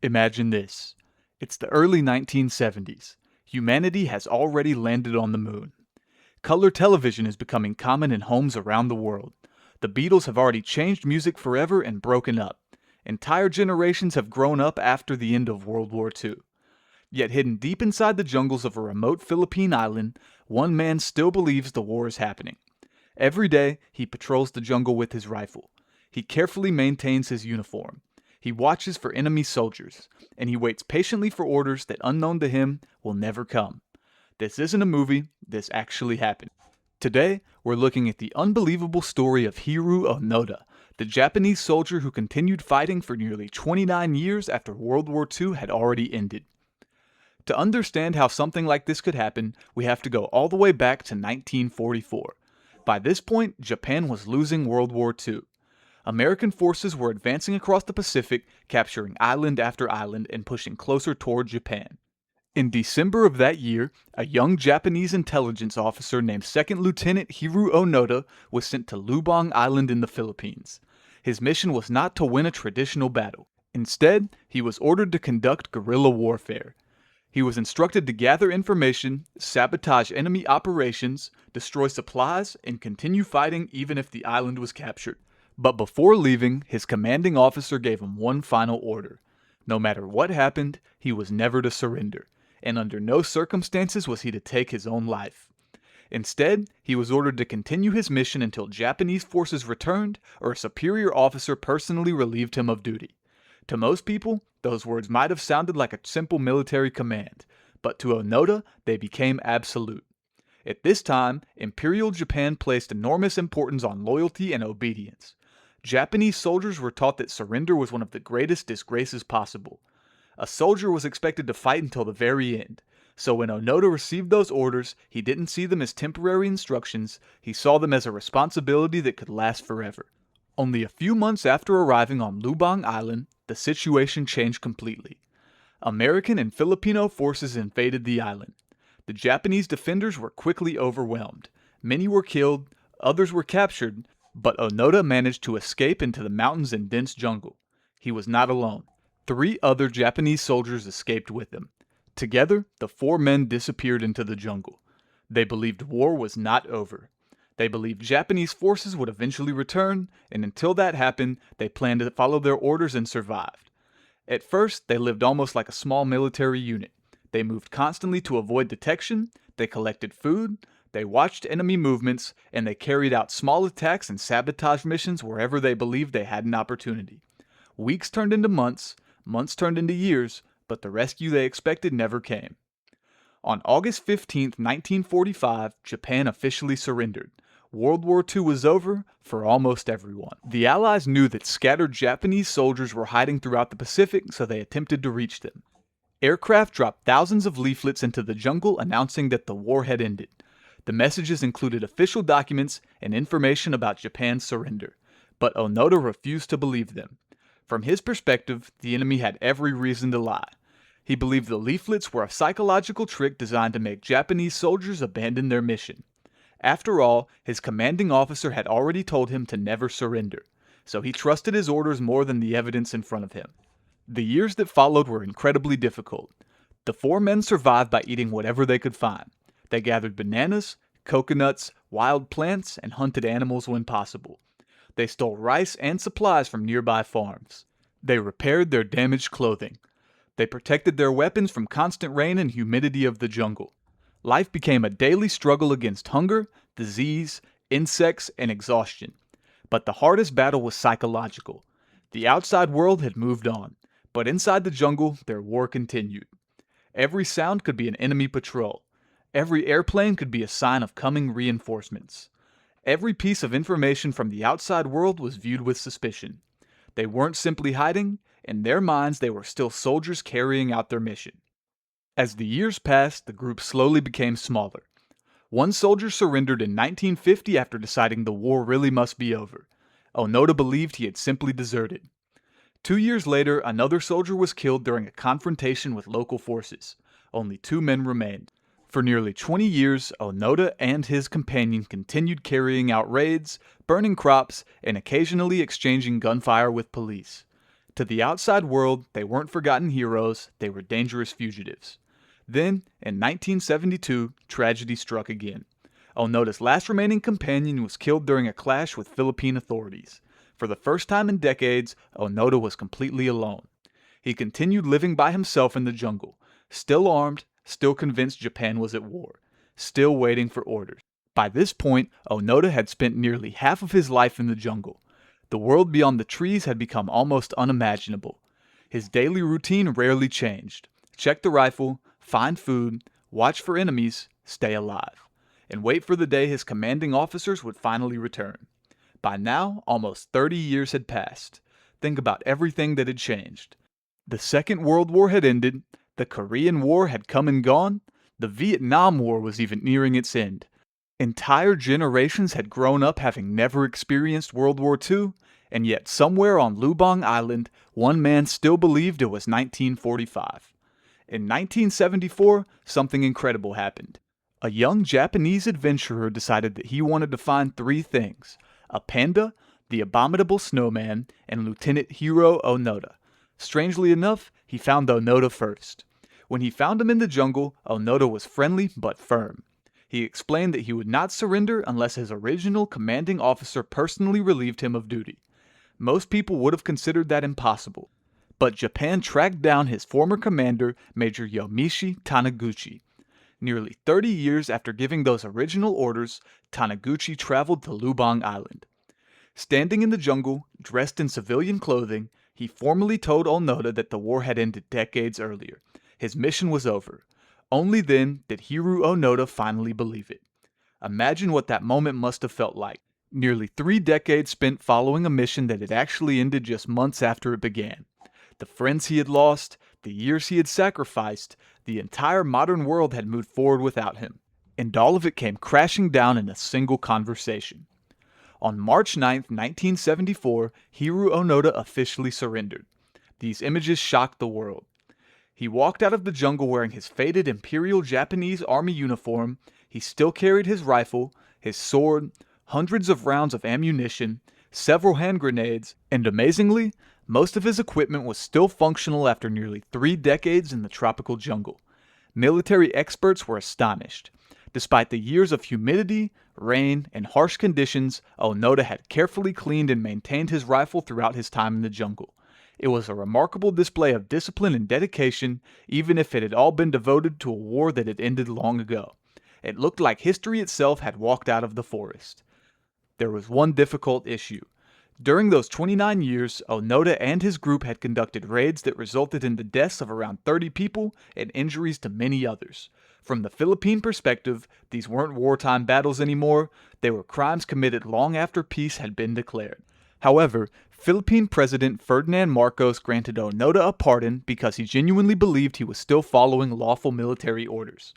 Imagine this. It's the early 1970s. Humanity has already landed on the moon. Color television is becoming common in homes around the world. The Beatles have already changed music forever and broken up. Entire generations have grown up after the end of World War II. Yet hidden deep inside the jungles of a remote Philippine island, one man still believes the war is happening. Every day, he patrols the jungle with his rifle. He carefully maintains his uniform. He watches for enemy soldiers, and he waits patiently for orders that, unknown to him, will never come. This isn't a movie, this actually happened. Today, we're looking at the unbelievable story of Hiroo Onoda, the Japanese soldier who continued fighting for nearly 29 years after World War II had already ended. To understand how something like this could happen, we have to go all the way back to 1944. By this point, Japan was losing World War II. American forces were advancing across the Pacific, capturing island after island and pushing closer toward Japan. In December of that year, a young Japanese intelligence officer named Second Lieutenant Hiroo Onoda was sent to Lubang Island in the Philippines. His mission was not to win a traditional battle. Instead, he was ordered to conduct guerrilla warfare. He was instructed to gather information, sabotage enemy operations, destroy supplies, and continue fighting even if the island was captured. But before leaving, his commanding officer gave him one final order. No matter what happened, he was never to surrender, and under no circumstances was he to take his own life. Instead, he was ordered to continue his mission until Japanese forces returned or a superior officer personally relieved him of duty. To most people, those words might have sounded like a simple military command, but to Onoda, they became absolute. At this time, Imperial Japan placed enormous importance on loyalty and obedience. Japanese soldiers were taught that surrender was one of the greatest disgraces possible. A soldier was expected to fight until the very end, so when Onoda received those orders, he didn't see them as temporary instructions, he saw them as a responsibility that could last forever. Only a few months after arriving on Lubang Island, the situation changed completely. American and Filipino forces invaded the island. The Japanese defenders were quickly overwhelmed. Many were killed, others were captured, but Onoda managed to escape into the mountains and dense jungle. He was not alone. 3 other Japanese soldiers escaped with him. Together, the 4 men disappeared into the jungle. They believed war was not over. They believed Japanese forces would eventually return, and until that happened, they planned to follow their orders and survived. At first, they lived almost like a small military unit. They moved constantly to avoid detection, they collected food, they watched enemy movements, and they carried out small attacks and sabotage missions wherever they believed they had an opportunity. Weeks turned into months, months turned into years, but the rescue they expected never came. On August 15, 1945, Japan officially surrendered. World War II was over for almost everyone. The Allies knew that scattered Japanese soldiers were hiding throughout the Pacific, so they attempted to reach them. Aircraft dropped thousands of leaflets into the jungle announcing that the war had ended. The messages included official documents and information about Japan's surrender, but Onoda refused to believe them. From his perspective, the enemy had every reason to lie. He believed the leaflets were a psychological trick designed to make Japanese soldiers abandon their mission. After all, his commanding officer had already told him to never surrender, so he trusted his orders more than the evidence in front of him. The years that followed were incredibly difficult. The 4 men survived by eating whatever they could find. They gathered bananas, coconuts, wild plants, and hunted animals when possible. They stole rice and supplies from nearby farms. They repaired their damaged clothing. They protected their weapons from constant rain and humidity of the jungle. Life became a daily struggle against hunger, disease, insects, and exhaustion. But the hardest battle was psychological. The outside world had moved on, but inside the jungle, their war continued. Every sound could be an enemy patrol. Every airplane could be a sign of coming reinforcements. Every piece of information from the outside world was viewed with suspicion. They weren't simply hiding, in their minds they were still soldiers carrying out their mission. As the years passed, the group slowly became smaller. One soldier surrendered in 1950 after deciding the war really must be over. Onoda believed he had simply deserted. 2 years later, another soldier was killed during a confrontation with local forces. Only 2 men remained. For nearly 20 years, Onoda and his companion continued carrying out raids, burning crops, and occasionally exchanging gunfire with police. To the outside world, they weren't forgotten heroes, they were dangerous fugitives. Then, in 1972, tragedy struck again. Onoda's last remaining companion was killed during a clash with Philippine authorities. For the first time in decades, Onoda was completely alone. He continued living by himself in the jungle, still armed, still convinced Japan was at war, still waiting for orders. By this point, Onoda had spent nearly half of his life in the jungle. The world beyond the trees had become almost unimaginable. His daily routine rarely changed. Check the rifle, find food, watch for enemies, stay alive, and wait for the day his commanding officers would finally return. By now, almost 30 years had passed. Think about everything that had changed. The Second World War had ended, the Korean War had come and gone, the Vietnam War was even nearing its end. Entire generations had grown up having never experienced World War II, and yet somewhere on Lubang Island, one man still believed it was 1945. In 1974, something incredible happened. A young Japanese adventurer decided that he wanted to find three things: a panda, the abominable snowman, and Lieutenant Hiroo Onoda. Strangely enough, he found Onoda first. When he found him in the jungle, Onoda was friendly but firm. He explained that he would not surrender unless his original commanding officer personally relieved him of duty. Most people would have considered that impossible. But Japan tracked down his former commander, Major Yomichi Taniguchi. Nearly 30 years after giving those original orders, Taniguchi traveled to Lubang Island. Standing in the jungle, dressed in civilian clothing, he formally told Onoda that the war had ended decades earlier. His mission was over. Only then did Hiroo Onoda finally believe it. Imagine what that moment must have felt like. Nearly 3 decades spent following a mission that had actually ended just months after it began. The friends he had lost, the years he had sacrificed, the entire modern world had moved forward without him. And all of it came crashing down in a single conversation. On March 9, 1974, Hiroo Onoda officially surrendered. These images shocked the world. He walked out of the jungle wearing his faded Imperial Japanese Army uniform. He still carried his rifle, his sword, hundreds of rounds of ammunition, several hand grenades, and amazingly, most of his equipment was still functional after nearly 3 decades in the tropical jungle. Military experts were astonished. Despite the years of humidity, rain, and harsh conditions, Onoda had carefully cleaned and maintained his rifle throughout his time in the jungle. It was a remarkable display of discipline and dedication, even if it had all been devoted to a war that had ended long ago. It looked like history itself had walked out of the forest. There was one difficult issue. During those 29 years, Onoda and his group had conducted raids that resulted in the deaths of around 30 people and injuries to many others. From the Philippine perspective, these weren't wartime battles anymore, they were crimes committed long after peace had been declared. However, Philippine President Ferdinand Marcos granted Onoda a pardon because he genuinely believed he was still following lawful military orders.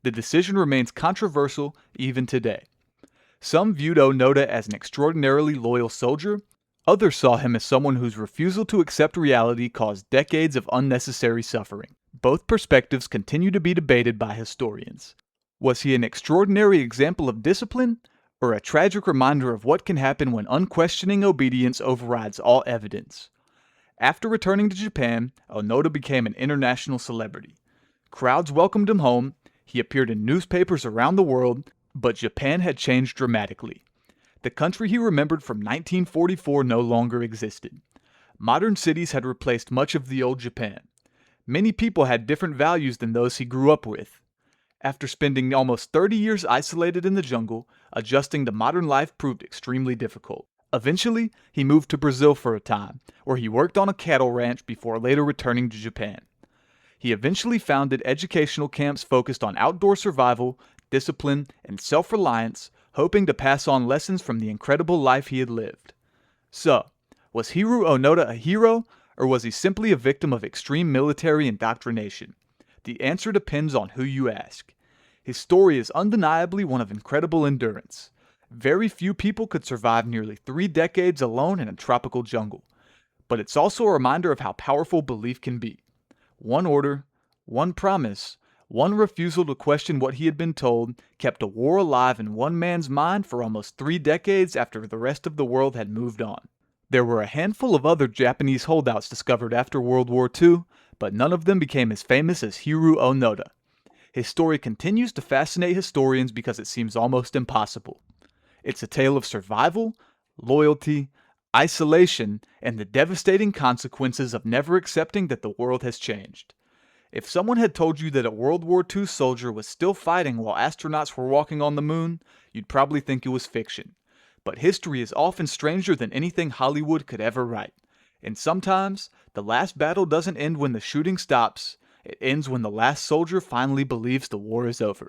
The decision remains controversial even today. Some viewed Onoda as an extraordinarily loyal soldier. Others saw him as someone whose refusal to accept reality caused decades of unnecessary suffering. Both perspectives continue to be debated by historians. Was he an extraordinary example of discipline, or a tragic reminder of what can happen when unquestioning obedience overrides all evidence? After returning to Japan, Onoda became an international celebrity. Crowds welcomed him home, he appeared in newspapers around the world, but Japan had changed dramatically. The country he remembered from 1944 no longer existed. Modern cities had replaced much of the old Japan. Many people had different values than those he grew up with. After spending almost 30 years isolated in the jungle, adjusting to modern life proved extremely difficult. Eventually, he moved to Brazil for a time, where he worked on a cattle ranch before later returning to Japan. He eventually founded educational camps focused on outdoor survival, discipline, and self-reliance, hoping to pass on lessons from the incredible life he had lived. So, was Hiroo Onoda a hero, or was he simply a victim of extreme military indoctrination? The answer depends on who you ask. His story is undeniably one of incredible endurance. Very few people could survive nearly 3 decades alone in a tropical jungle. But it's also a reminder of how powerful belief can be. One order, one promise, one refusal to question what he had been told kept a war alive in one man's mind for almost 3 decades after the rest of the world had moved on. There were a handful of other Japanese holdouts discovered after World War II, but none of them became as famous as Hiroo Onoda. His story continues to fascinate historians because it seems almost impossible. It's a tale of survival, loyalty, isolation, and the devastating consequences of never accepting that the world has changed. If someone had told you that a World War II soldier was still fighting while astronauts were walking on the moon, you'd probably think it was fiction. But history is often stranger than anything Hollywood could ever write. And sometimes, the last battle doesn't end when the shooting stops, it ends when the last soldier finally believes the war is over.